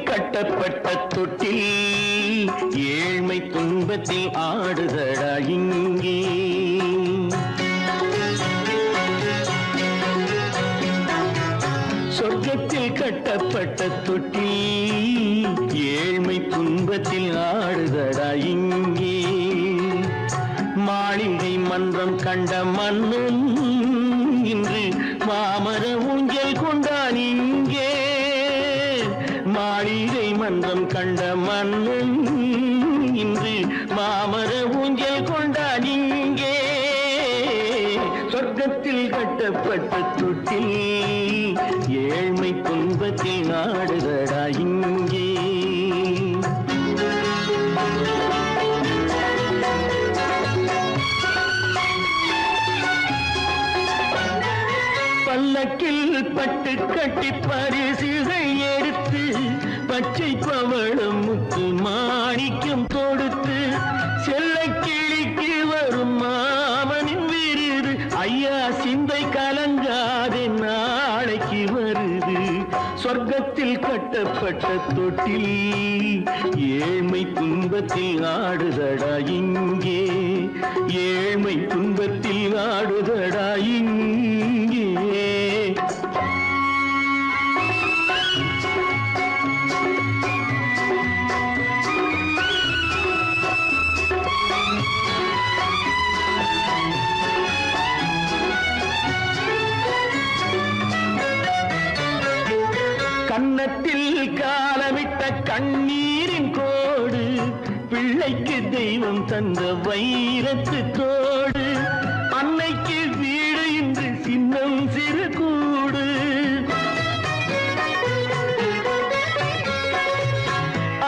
கட்டப்பட்ட தொட்டில் ஏழ்மை துன்பத்தில் ஆடுதடா இங்கே. சொர்க்கத்தில் கட்டப்பட்ட தொட்டில் ஏழ்மை துன்பத்தில் ஆடுதடா இங்கே. மாளிகை மன்றம் கண்ட மன்னன் இன்று மாமர ஊஞ்சல் கொண்டான் இங்கே. மாளிகை மன்றம் கண்ட மன்னன் இன்று மாமர ஊஞ்சல் கொண்டான் இங்கே. சொர்க்கத்தில் கட்டப்பட்ட தொட்டில் ஏழ்மை துன்பத்தில் ஆடுதடா இங்கே. பல்லக்கில் பட்டு கட்டி பரிசுகள் எடுத்து பச்சை பவளம் முத்து மாணிக்கம் தொடுத்து செல்ல கிளிக்கு வரும் மாமனின் விருது. ஐயா சிந்தை கலங்காதே நாளைக்கு வருது. சொர்க்கத்தில் கட்டப்பட்ட தொட்டில் ஏழ்மை துன்பத்தில் ஆடுதடா இங்கே. ஏழ்மை துன்பத்தில் ஆடுதடா இங்கே. கன்னத்தில் காலமிட்ட கண்ணீரின் கோடு பிள்ளைக்கு தெய்வம் தந்த வைரத்து தோடு. அன்னைக்கு வீடு இன்று சின்னம் சிறு கூடு.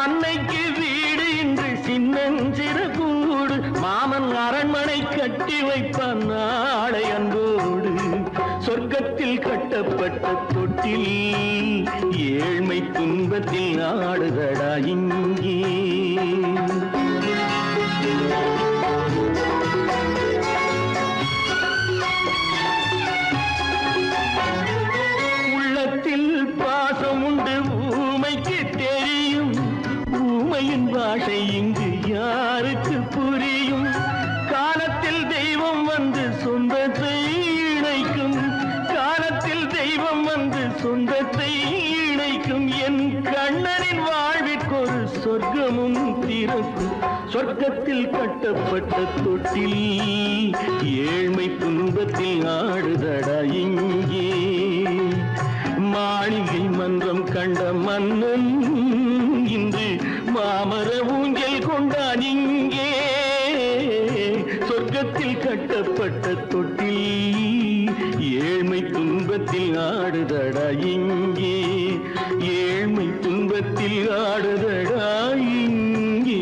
அன்னைக்கு வீடு இன்று சின்னம் சிறு கூடு. மாமன் அரண்மனை கட்டி வைப்பான் நாளை அன்போடு. சொர்க்கத்தில் கட்டப்பட்ட தொட்டில் ஏழ்மை துன்பத்தில் ஆடுதடா இங்கே. உள்ளத்தில் பாசம் உண்டு ஊமைக்கு தெரியும். ஊமையின் பாஷை இங்கு யாருக்கு புரியும்? காலத்தில் தெய்வம் வந்து சொந்தத்தை இணைக்கும். காலத்தில் தெய்வம் வந்து சொந்தத்தை இணைக்கும். என் கண்ணனின் வாழ்விற்கொரு சொர்க்கமும் திறக்கும். சொர்க்கத்தில் கட்டப்பட்ட தொட்டில் ஏழ்மை துன்பத்தில் ஆடுதடா இங்கே. மாளிகை மன்றம் கண்ட மன்னன் இன்று மாமர ஊஞ்சல் கொண்டான் இங்கே. சொர்க்கத்தில் கட்டப்பட்ட தொட்டில் ஏழ்மை துன்பத்தில் ஆடுதடா இங்கே. ஏழ்மை துன்பத்தில் ஆடுதடா இங்கே.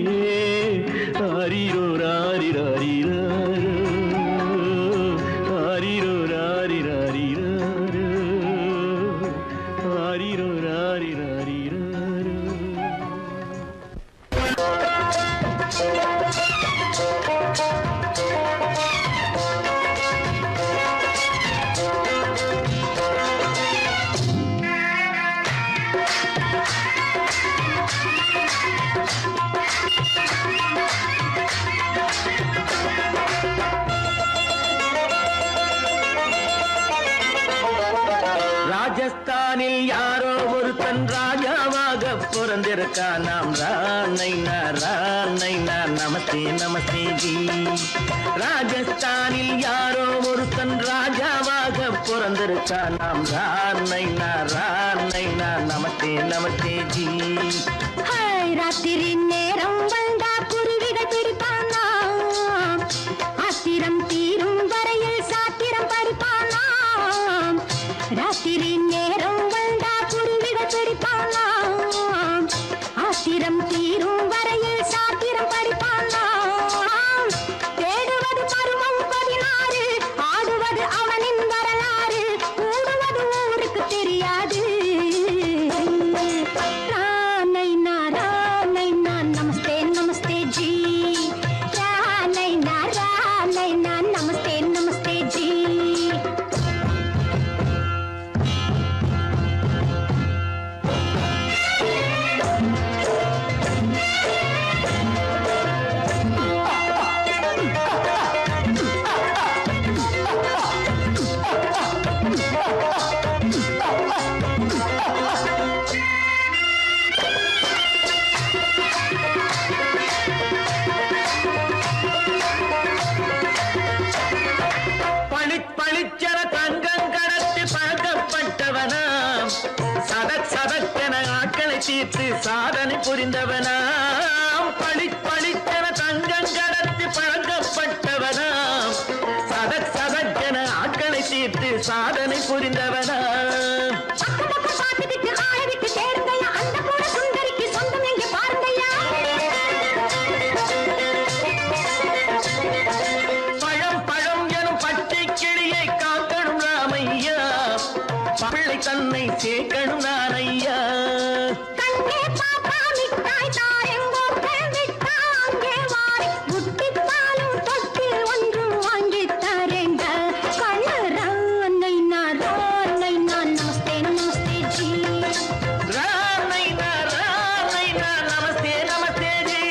ஆரிரோ ராரிராரிரோ ஆரிரோ ராரிராரிரோ ஆரிரோ ராரிராரிரோ. ராஜஸ்தானில் யாரோ ஒருத்தன் ராஜாவாக பிறந்திருக்கான். நாம் ராணைனா ராணைனா நமஸ்தே நமஸ்தே ஜி. ராஜஸ்தானில் யாரோ ஒருத்தன் ராஜாவாக பிறந்திருக்கான். நாம் ராணைனா ராணைனா நமஸ்தே நமஸ்தே ஜி. ராத்திரி நேரம் வந்தா குருவிகள் பிடிப்பானா. ஆத்திரம் தீரும் வரையில் சாத்திரம் படிப்பானா. ராத்திரி நேரம் வந்தா குருவிகள் பிடிப்பானா. ஆத்திரம் தீரும் வரையில் சாத்திரம் படிப்பானா. தேடுவது பருவம் 16, ஆடுவது அவனின் வரலாறு. கூடுவது ஊருக்கு தெரியாது. ராணைனா ராணைனா நமஸ்தே நமஸ்தே தீர்த்து சாதனை புரிந்தவனாம் பளிச்சென தங்கம் கடத்தி பழக்கப்பட்டவனாம் சதக் சதக்கென ஆட்களை தீர்த்து சாதனை புரிந்தவனாம் பாட்டுக்கிட்டு ஆள விட்டு தேடுங்கய்யா அந்த கூட சுந்தரிக்கு சொந்தம் எங்க பாருங்கய்யா பழம் எனும் பச்சை கிளியை காக்கணும் ராமையா பிள்ளை தன்னை சேர்க்கணும் நான் ஐயா கண்ணே பாப்பா மிட்டாய் தாரெங்கோ விட்டா அங்கே வாரி குட்டித்தாலும் தொட்டு ஒன்று வாங்கி தரேங்க கண்ணு ரானை நான் நமஸ்தே நமஸ்தே ஜி ராமை நான் நமஸ்தே நமஸ்தே ஜி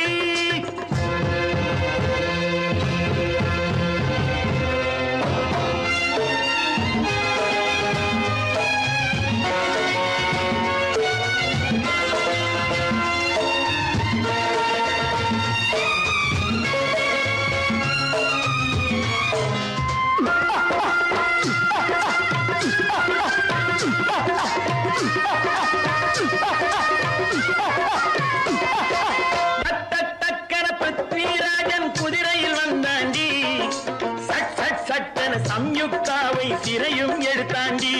டக்கன பிருத்விராஜன் குதிரையில் வந்தாண்டி சட்டென சம்யுக்தாவை சிறையும் எடுத்தாண்டி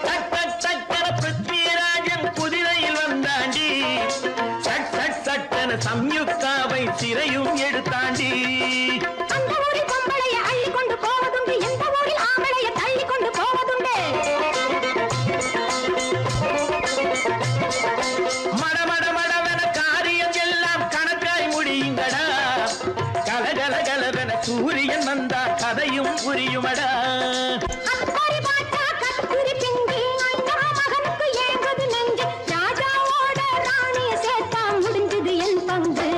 டக்கன பிருத்விராஜன் குதிரையில் வந்தாண்டி சட்டென சம்யுக்தாவை சிறையும் எடுத்தாண்டி அந்த ஊரில் பொம்பளைய அள்ளி கொண்டு போவதுண்டு எந்த ஊரில் ஆம்பளைய தள்ளி கொண்டு போவதுண்டு மடவென காரியம் எல்லாம் கணக்காய் முடியுங்கடா கலகலவென சூரியன் வந்தா கதையும் புரியுமடா அப்பாரி பாட்டா கத்திரி பிங்கி அண்ணா மகனுக்கு ஏங்குது நெஞ்சு ராஜாவோட ராணிய சேர்த்தா முடிஞ்சது என் பங்கு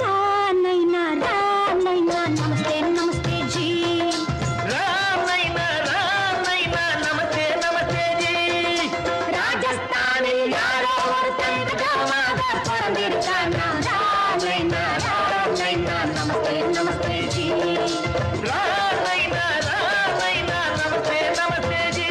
ரானை நான் நமஸ்தே நமஸ்தே ஜி ராமை நான் நமஸ்தே நமஸ்தே ஜி ராஜஸ்தானில் யாரோ ஒருத்தன் ராஜாவாக பிறந்திருக்கான் ரானை நான் நமஸ்தே நமஸ்தே ஜி ராமை நான் நமஸ்தே நமஸ்தே ஜி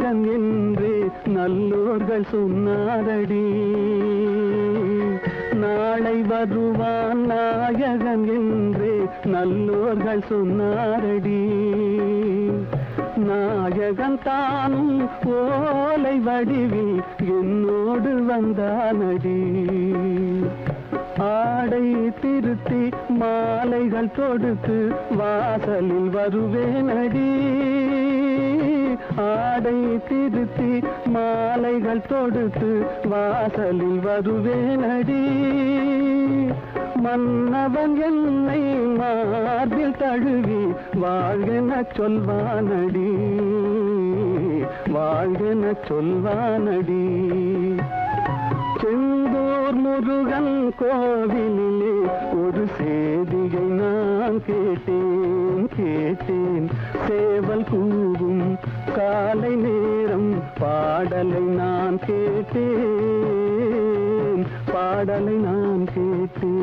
நாயகன் என்று நல்லோர்கள் சொன்னாரடி. நாளை வருவான் நாயகன் என்று நல்லோர்கள் சொன்னாரடி. நாயகன் தானும் ஓலை வடிவில் என்னோடு வந்தானடி. ஆடை திருத்தி மாலைகள் தொடுத்து வாசலில் வருவேனடி. ஆடை திருத்தி மாலைகள் தொடுத்து வாசலில் வருவேனடி. மன்னவன் என்னை மார்பில் தழுவி வாழ்கென சொல்வானடி. வாழ்கென சொல்வானடி. செந்தூர் முருகன் கோவிலிலே ஒரு சேதியை நான் கேட்டேன். சேவல் கூவும் காலை நேரம் பாடலை நான் கேட்டேன். பாடலை நான் கேட்டேன்.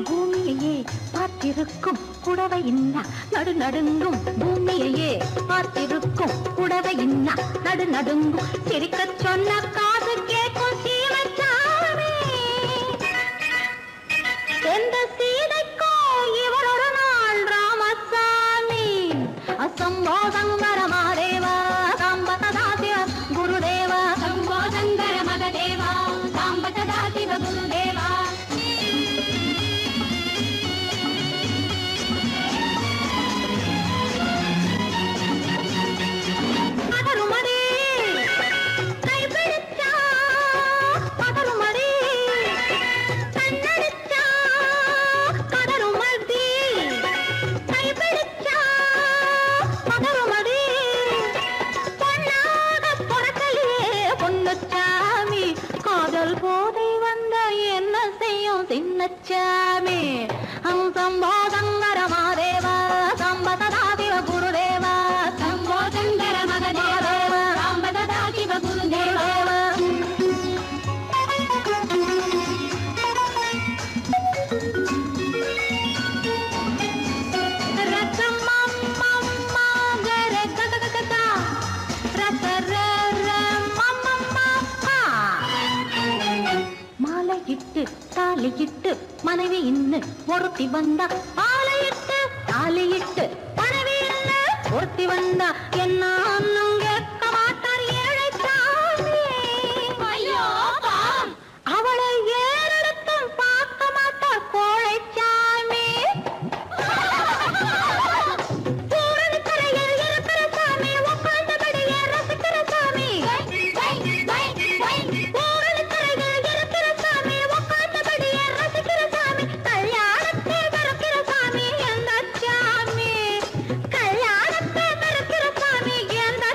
பூமியையே பார்த்திருக்கும் புடவை இன்னா நடு நடுங்கும். பூமியையே பார்த்திருக்கும் புடவை இன்னா நடு நடுங்கும். சிரிக்க சொன்ன காது கேட்கும் சீமச்சாமி. எந்த சீதைக்கோ இவர் ஒரு நாள் ராமசாமி. அசம்போ சங்கர மகதேவா சாம்ப சதா சிவ குருதேவா. சம்போ சங்கர மகதேவா சாம்ப சதா சிவ குருதேவா. சின்னச்சாமி சம்போ சங்கர மகதேவா சாம்ப சதா சிவ குருதேவா. சம்போ சங்கர மகதேவா சாம்ப சதா சிவ குருதேவா. தாலியிட்டு மனைவி இன்னு ஒருத்தி வந்தா. ஆலையிட்டு தாலியிட்டு மனைவி இன்னு ஒருத்தி வந்தா. என்ன கேட்க மாட்டார் ஏழை சாமி. அவளை ஏறெடுத்தும் பார்க்க மாட்டார் கோழை சாமி. பூரணிக்கரையில் இருக்கிற சாமி உட்கார்ந்தபடியே ரசிக்கிற சாமி. கல்யாணத்தை மறக்கிற சாமி எந்த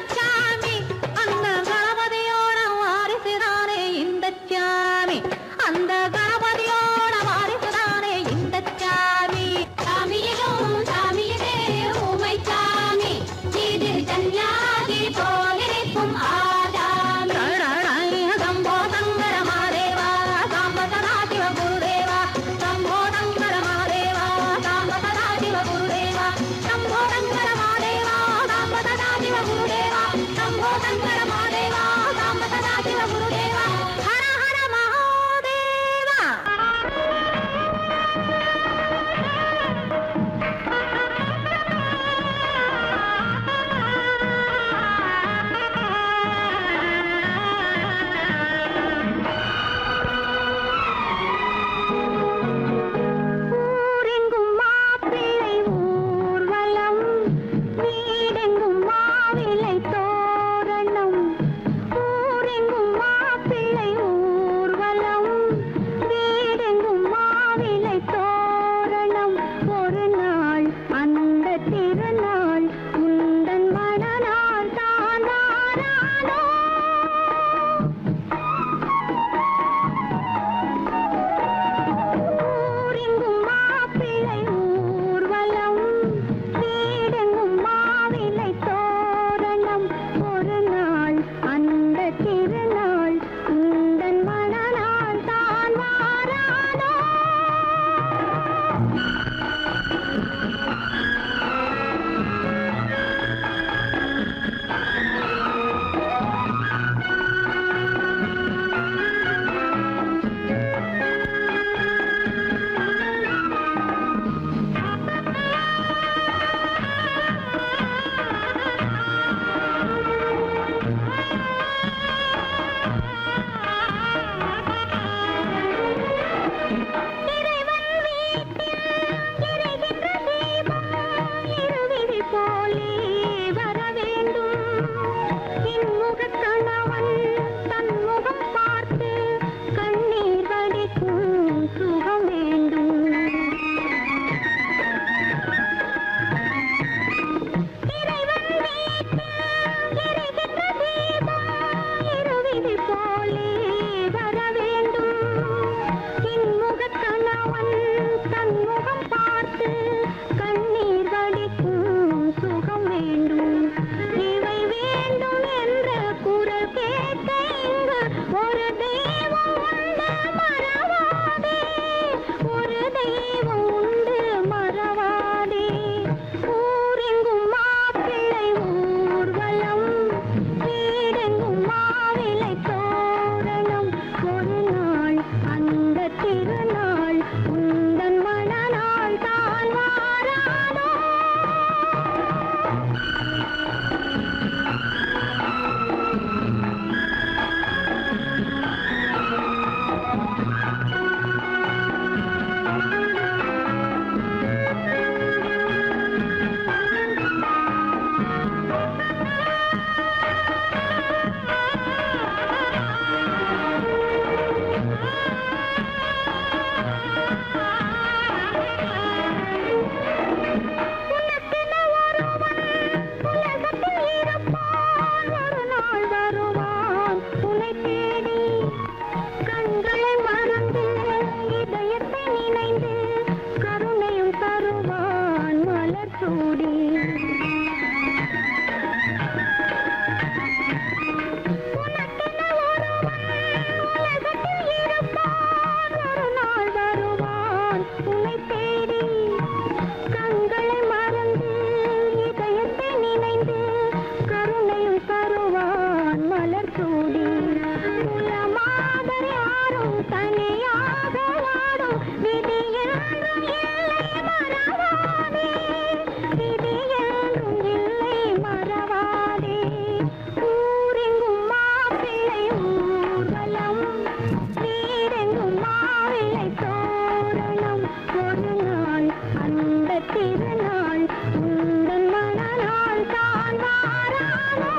திருநாள் உந்தன் மணநாள் தான் வாரானோ.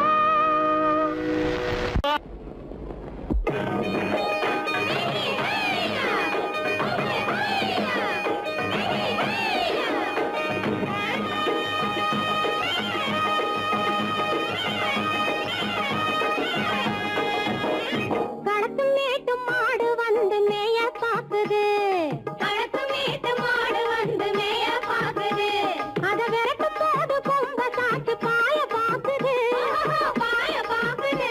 களத்து மேட்டு மாடு வந்து மேய பாக்குது, களத்து மேட்டு மாடு வந்து மேய பாக்குது, அத விரட்டு போது கொம்ப சாச்சு பாய பாக்குது, பாய பாக்குது,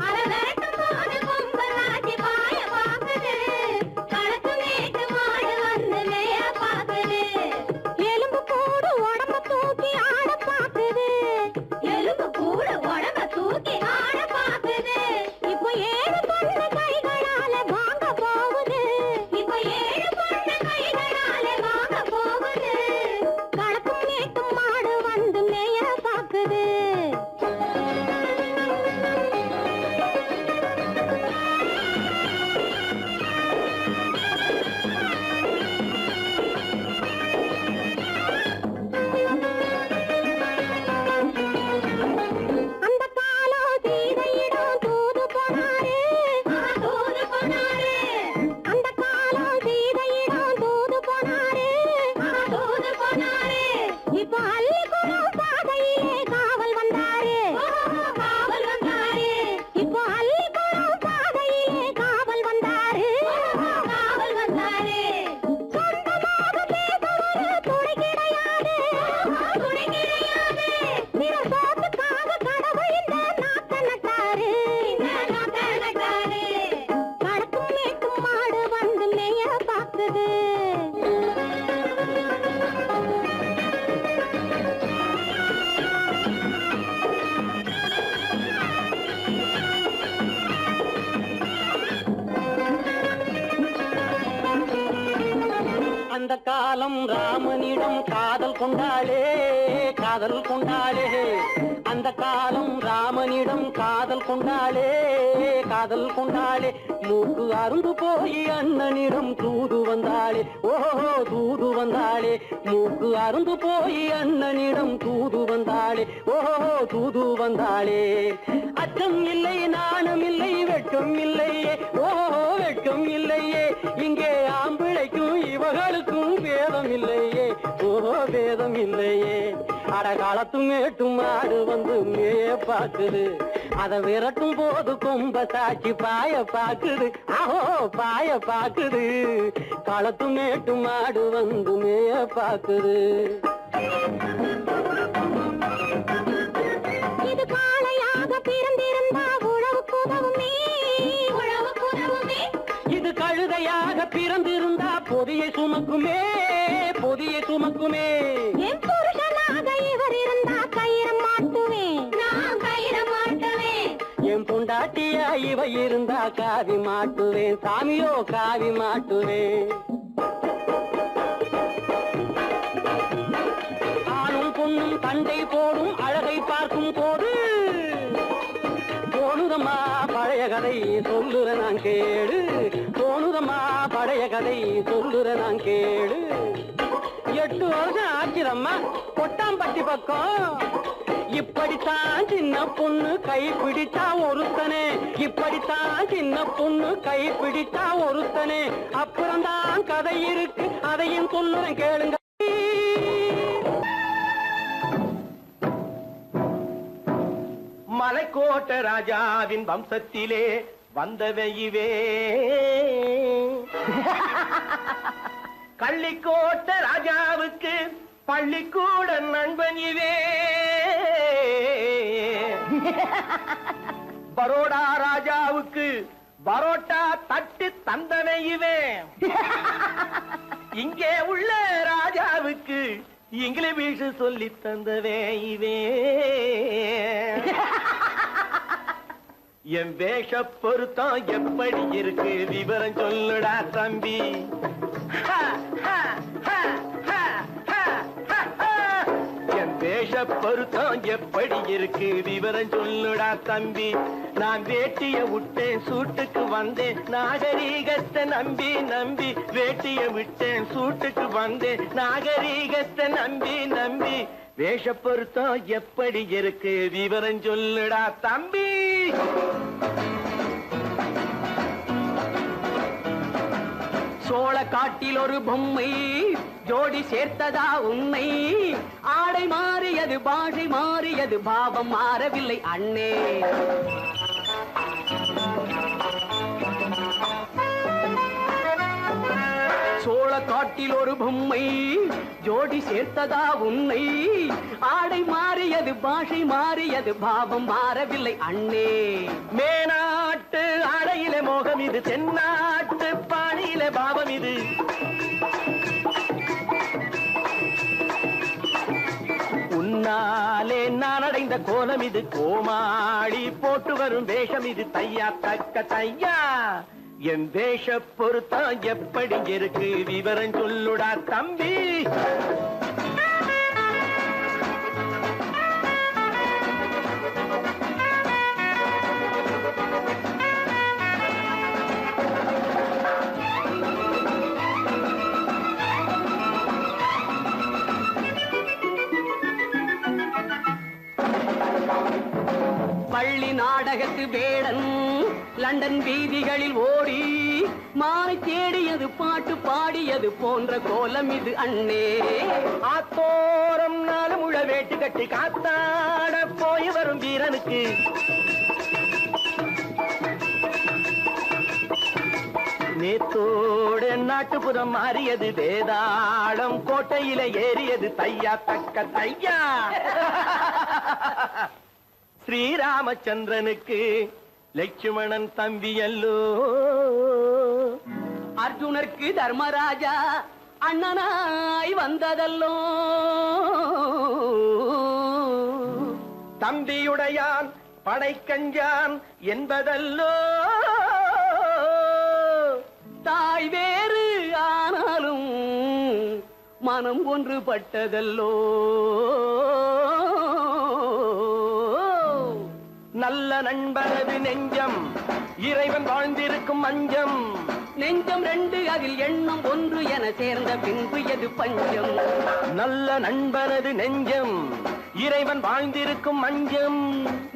அத விரட்டு போது கொம்ப சாச்சு பாய பாக்குது, களத்து மேட்டு மாடு வந்து மேய பாக்குது, எலும்பு கூடு உடம்ப தூக்கி ஆட பாக்குது, எலும்பு கூடு உடம்ப தூக்கி ஆட பாக்குது, இப்போ ஏழு பொண்ணு கைகளால வாங்க போகுது, இப்போ ஏழு பொண்ணு கைகளால வாங்க போகுது, களத்தும் மேட்டும் மாடு வந்து மேய பாக்குது. அந்த காலம் சீதையிடம் தூது போனாரு, தூது போனாரு, அந்த காலம் சீதையிடம் தூது போனாரு, தூது போனாரு, இப்போ அள்ளிக்குளம் பாதையிலே காவல் வந்தாரு, காவல் வந்தாரு, இப்போ அள்ளிக்குளம் பாதையிலே காவல் வந்தாரு, காவல் வந்தாரு, சொந்தமாக பேச ஒரு துணை கிடையாது, துணை கிடையாது, பிறர் சோத்துக்காக கடவுள் இந்த நாட்டை நட்டாரு, இந்த நாட்டை நட்டாரு, களத்தும் மேட்டும் மாடு வந்து மேய பாக்குது. அந்த காலம் ராமனிடம் காதல் கொண்டாளே, காதல் கொண்டாளே, அந்த காலம் ராமனிடம் காதல் கொண்டாளே, காதல் கொண்டாளே, மூக்கு அருந்து போய் அண்ணனிடம் தூது வந்தாளே, ஓஹோ தூது வந்தாளே, மூக்கு அருந்து போய் அண்ணனிடம் தூது வந்தாளே, ஓஹோ தூது வந்தாளே, அச்சம் இல்லை நாணம் இல்லை வெட்கம் இல்லையே, ஓஹோ வெட்கம் இல்லையே, இங்கே ஆம்பிளைக்கும் இவர்களுக்கும் வேதம் இல்லையே, ஓஹோ வேதம் இல்லையே, அட காலத்து மேட்டும் மாடு வந்து மேய பாக்குது, அத விரட்டும் போது கொம்ப சாட்சி பாய பாக்குது, ஆஹோ பாய பாக்குது, களத்து மேட்டும் மாடு வந்து மேய பாக்குது. இது காளையாக பிறந்திருந்தா உழவுக்கு உதவுமே, உழவுக்கு உதவுமே, இது கழுதையாக பிறந்திருந்தா பொதியை சுமக்குமே, பொதியை சுமக்குமே, என் புருஷனாக இவர் இருந்தா கயிறு மாட்டுவேன், நான் கயிறு மாட்டுவேன், என் பொண்டாட்டியா இவ இருந்தா காவி மாட்டுவேன், சாமியோ காவி மாட்டுவேன், ஆணும் பொண்ணும் சண்டை போடும் அழகை பார்க்கும் போது தோணுதம்மா பழைய கதை சொல்லுற நான் கேளு, தோணுதம்மா பழைய கதை சொல்லுற நான் கேளு, 8 வருஷம் ஆச்சுதம்மா கொட்டாம்பட்டி பக்கம், இப்படித்தான் சின்ன பொண்ணு கை பிடித்தா ஒருத்தனே, இப்படித்தான் சின்ன பொண்ணு கை பிடித்தா ஒருத்தனே, அப்புறம்தான் கதை இருக்கு அதையும் சொல்லுறேன் கேளுங்க. மலைக்கோட்ட ராஜாவின் வம்சத்திலே வந்தவையுவே, கள்ளிக்கோட்ட ராஜாவுக்கு பள்ளிக்கூட நண்பன் இவே, பரோடா ராஜாவுக்கு பரோட்டா தட்டு தந்தனை இவே, இங்கே உள்ள ராஜாவுக்கு இங்கிலீஷ் சொல்லி தந்தவே இவே, என் வேஷ பொருத்தம் எப்படி இருக்கு விவரம் சொல்லுடா தம்பி, என் வேஷ பொருத்தம் எப்படி இருக்கு விவரம் சொல்லுடா தம்பி. நான் வேட்டிய விட்டேன் சூட்டுக்கு வந்தேன் நாகரீகத்தை நம்பி நம்பி. வேட்டிய விட்டேன் சூட்டுக்கு வந்தேன் நாகரீகத்தை நம்பி நம்பி. வேஷ பொருத்தம் எப்படி இருக்கு விவரம் சொல்லுடா தம்பி. சோழ காட்டில் ஒரு பொம்மை ஜோடி சேர்த்ததா உண்மை. ஆடை மாறியது பாஷை மாறியது பாவம் மாறவில்லை அண்ணே. சோழ காட்டில் ஒரு பொம்மை ஜோடி சேர்த்ததா உண்மை. ஆடை மாறியது பாஷை மாறியது பாவம் மாறவில்லை அண்ணே. மேனாட்டு ஆடையில மோகம் இது தென்னாட்டு பாணியில பாவம் இது. உன்னாலே நான் அடைந்த கோலம் இது கோமாளி போட்டு வரும் வேஷம் இது தையா தக்க தையா. என் வேஷ பொருத்தம் எப்படி இருக்கு விவரம் சொல்லுடா தம்பி. பள்ளி நாடகத்து வேடன் லண்டன் வீதிகளில் ஓடி மாலை தேடியது பாட்டு பாடியது போன்ற கோலம் இது அண்ணே. ஆத்தோரம் நாலு முழ வேட்டு கட்டி காத்தாட போய் வரும் வீரனுக்கு நேத்தோடு நாட்டுப்புறம் மாறியது வேதாளம் கோட்டையில ஏறியது தையா தக்க தையா. ஸ்ரீராமச்சந்திரனுக்கு லட்சுமணன் தம்பி அல்லோ. அர்ஜுனருக்கு தர்மராஜா அண்ணனாய் வந்ததல்லோ. தம்பியுடையான் படைக்கஞ்சான் என்பதல்லோ. தாய் வேறு ஆனாலும் மனம் ஒன்றுபட்டதல்லோ. நல்ல நண்பனது நெஞ்சம் இறைவன் வாழ்ந்திருக்கும் மஞ்சம். நெஞ்சம் ரெண்டு அதில் எண்ணம் ஒன்று என சேர்ந்த பின்பு எது பஞ்சம். நல்ல நண்பனது நெஞ்சம் இறைவன் வாழ்ந்திருக்கும் மஞ்சம்.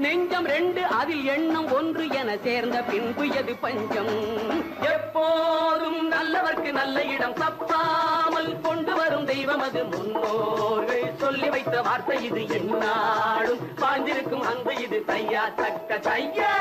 நெஞ்சம் ரெண்டு அதில் எண்ணம் ஒன்று என சேர்ந்த பின்பு எது பஞ்சம். எப்போதும் நல்லவர்க்கு நல்ல இடம் தப்பாமல் கொண்டு வரும் தெய்வம் அது முன்னோர்கள் சொல்லி வைத்த வார்த்தை இது. என்னாலும் வாழ்ந்திருக்கும் அன்பு இது தையா தக்க தையா.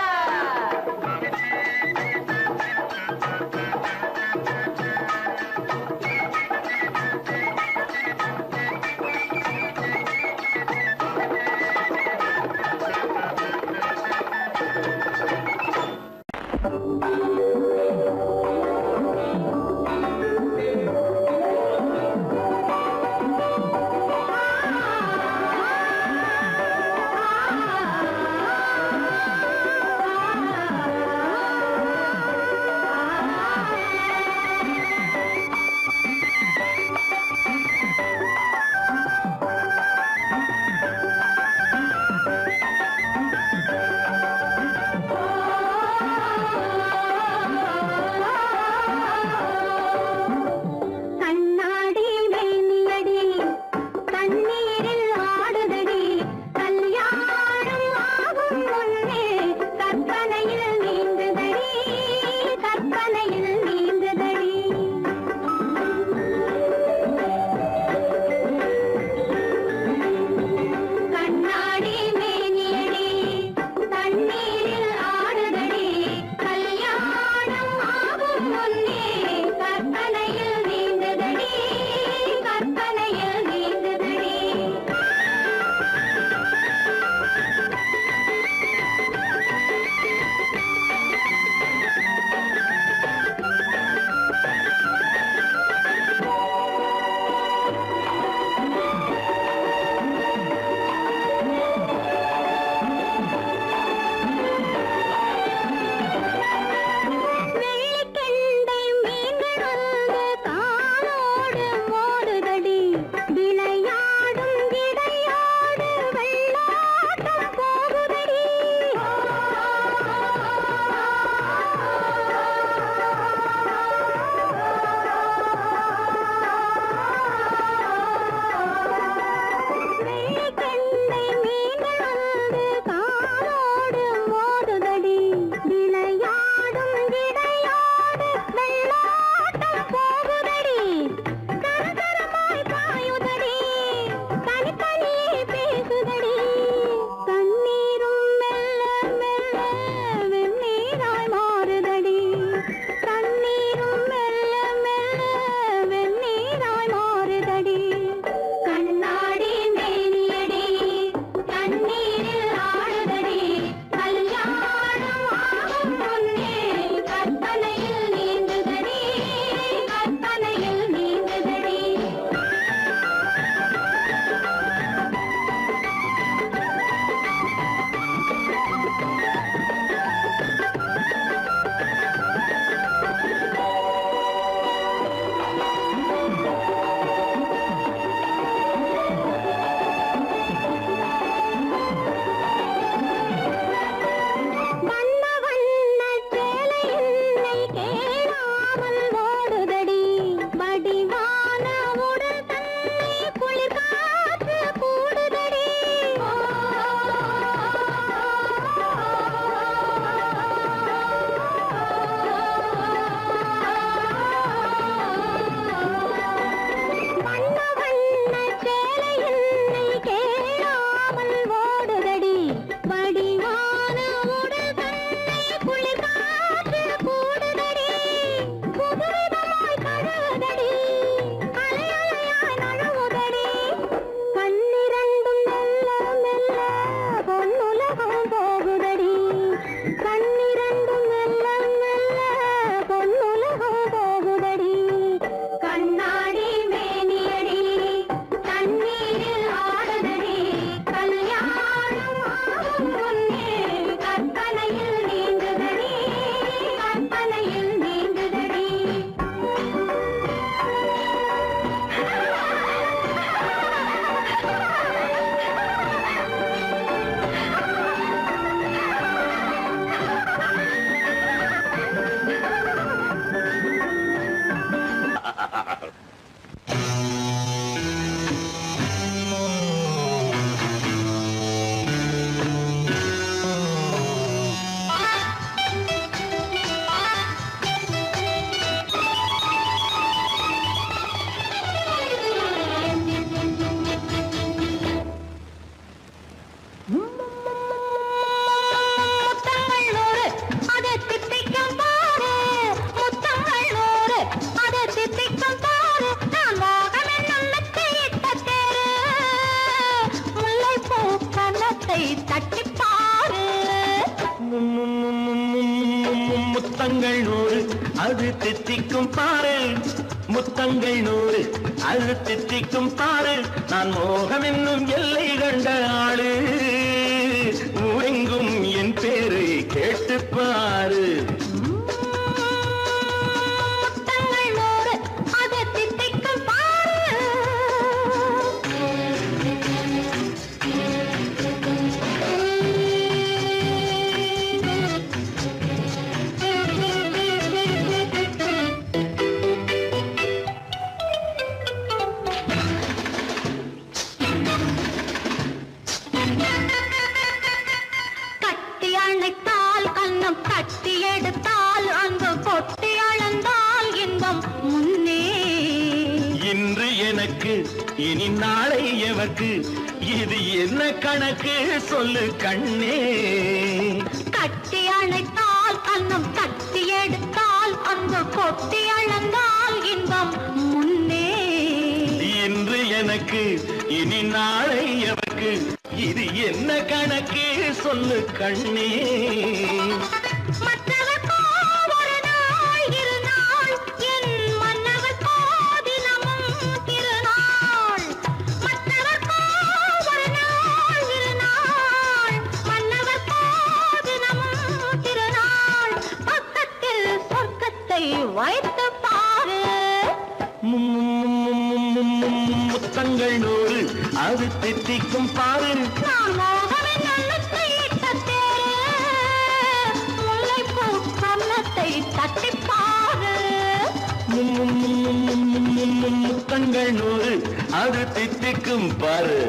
அது தித்திக்கும் பாரு முத்தங்கள் 100 அது தித்திக்கும் பாரு நான் மோகம் என்னும் எல்லை கண்ட ஆளு ஊரெங்கும் என் பேரை கேட்டு பாரு கட்டி எடுத்தால் அங்கு கொட்டி அளந்தால் இன்பம் முன்னே இன்று எனக்கு இனி நாளை எவர்க்கு இது என்ன கணக்கு சொல்லு கண்ணே கட்டி அணைத்தால் கண்ணம் கட்டி எடுத்தால் அங்கு கொட்டி அளந்தால் இன்பம் முன்னே இன்று எனக்கு இனி நாளை எவர்க்கு இது என்ன கணக்கு சொல்லு கண்ணே வைத்து பாரு முத்தங்கள் 100 அது தித்திக்கும் பாரு நான் மோகமின் எண்ணத்தை இட்ட தேரு முல்லைப்பூ கன்னத்தை தட்டி பாரு முத்தங்கள் 100 அது தித்திக்கும் பாரு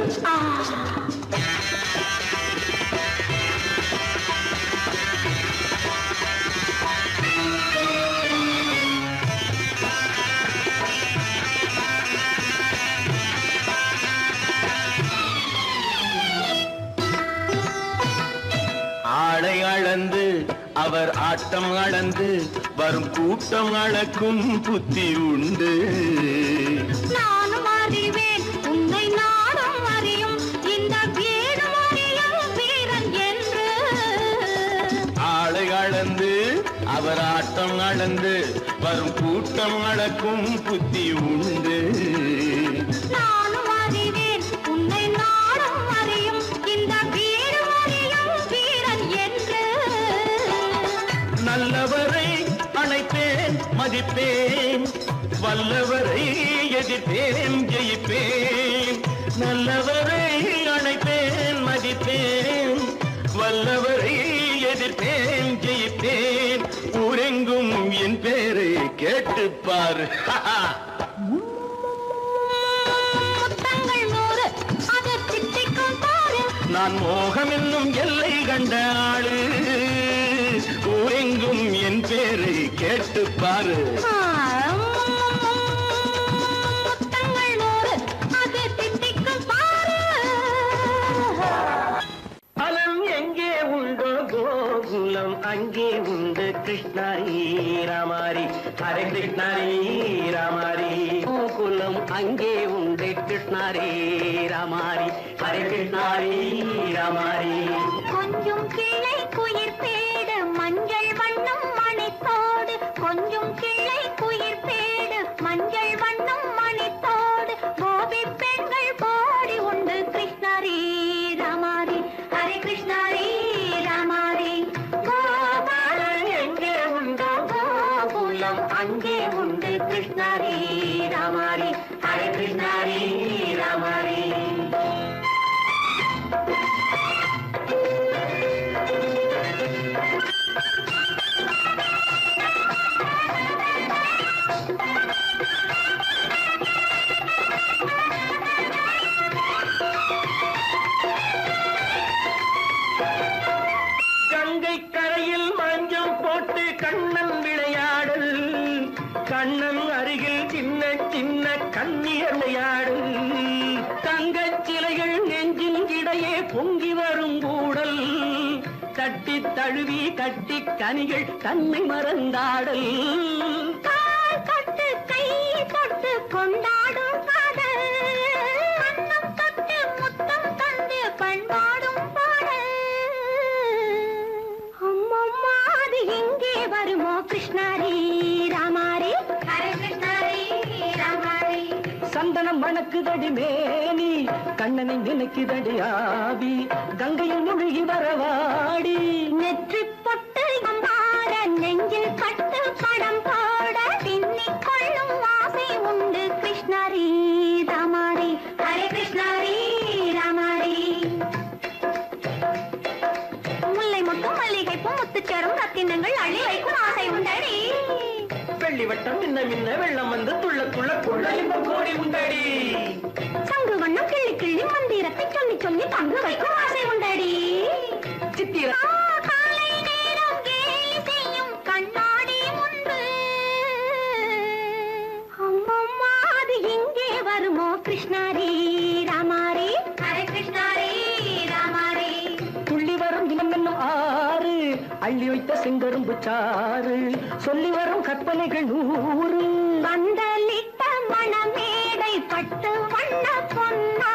ஆளை அளந்து அவர் ஆட்டம் அளந்து வரும் கூட்டம் அளக்கும் புத்தி உண்டு நானும் அறிவேன் உன்னை நாடும் அறியும் இந்த வீடு அறியும் வீரன் என்று ஆளை அளந்து அவர் ஆட்டம் அளந்து வரும் கூட்டம் அளக்கும் புத்தி உண்டு நானும் அறிவேன் உன்னை நாடும் அறியும் இந்த வீடு அறியும் வீரன் என்று நல்லவரை அணைப்பேன் மதிப்பேன் வல்லவரை எதிர்ப்பேன் ஜெயிப்பேன் நல்லவரை அணைப்பேன் மதிப்பேன் வல்லவரை எதிர்ப்பேன் ஜெயிப்பேன் ஊரெங்கும் என் பேரை கேட்டுப்பார் முத்தங்கள் 100 அது தித்திக்கும் பாரு நான் மோகம் என்னும் எல்லை கண்ட ஆளு ஊரெங்கும் என் பேரை கேட்டுப்பாரு முத்தங்கள் 100 அது தித்திக்கும் பாரு பலம் எங்கே உண்டோ கோகுலம் அங்கே உண்டு கிருஷ்ணாரி ராமாரி ஹரே கிருஷ்ணாரி ராமாரி கோகுலம் அங்கே உண்டு கிருஷ்ணாரே ராமாரி ஹரே கிருஷ்ணாரி ராமாரி கொஞ்சம் கிளை குயிர் பேடு மஞ்சள் வண்ணம் மணித்தோடு கொஞ்சம் கிளை குயிர் பேடு மஞ்சள் வண்ணம் மணித்தோடு கோபி பெண்கள் போடி உண்டு கிருஷ்ணாரி ராமாரி ஹரே கிருஷ்ணாரி ராமாரி கோபாலன் எங்கே உண்டோ கோகுலம் அங்கே உண்டு கிருஷ்ணாரி ராமாரி ஹரே கிருஷ்ணாரி ராமாரி கங்கை கரையில் மஞ்சம் போட்டு கண்ணன் விளையாடல் கண்ணன் அருகில் சின்ன சின்ன கண்ணியர் விளையாடல் தங்கச் சிலைகள் நெஞ்சின் இடையே பொங்கி வரும் கூடல் தட்டி தழுவி கட்டி கனிகள் தன்னை மறந்தாடல் தொட்டு கை தொட்டு கொண்டாடும் காதல் அன்னம் தொட்டு முத்தம் தந்து பண்பாடும் பாடல் அம்மம்மா அது எங்கே வருமோ கிருஷ்ணாரி மணக்குதடி மேனி கண்ணனை நினைக்குதடி ஆவி கங்கையில் முழுகி வரவாடி நெற்றி பொட்டு மாற நெஞ்சில் பட்டு படம் போட பின்னிக் கொள்ளும் ஆசை உண்டு கிருஷ்ணரி ராமாரி ஹரே கிருஷ்ணரி ராமாரி முல்லை முட்டும் மல்லிகை பூ முத்துச்சேரும் ரத்தினங்கள் அள்ளி வைக்கும் ஆசை உண்டடி வெள்ளி வட்டம் மின்ன மின்ன வெள்ளம் வந்து துள்ள துள்ள கொள்ள இன்பம் கோடி உண்டடி சங்கு வண்ணம் கிள்ளி கிள்ளி மந்திரத்தை சொல்லி சொல்லி பங்கு வைக்கும் ஆசை உண்டடி சித்திர காலை நேரம் கேலி செய்யும் கண்ணாடி முன்பு அம்மம்மா அது எங்கே வருமோ கிருஷ்ணாரி ராமாரி ஹரே கிருஷ்ணாரி ராமாரி துள்ளி வரும் இனம் என்னும் ஆறு அள்ளி வைத்த செங்கரும்பு சாறு சொல்லி வரும் கற்பனைகள் 100 பந்தலிட்ட மணமேடை பட்டு வண்ண பொன்னா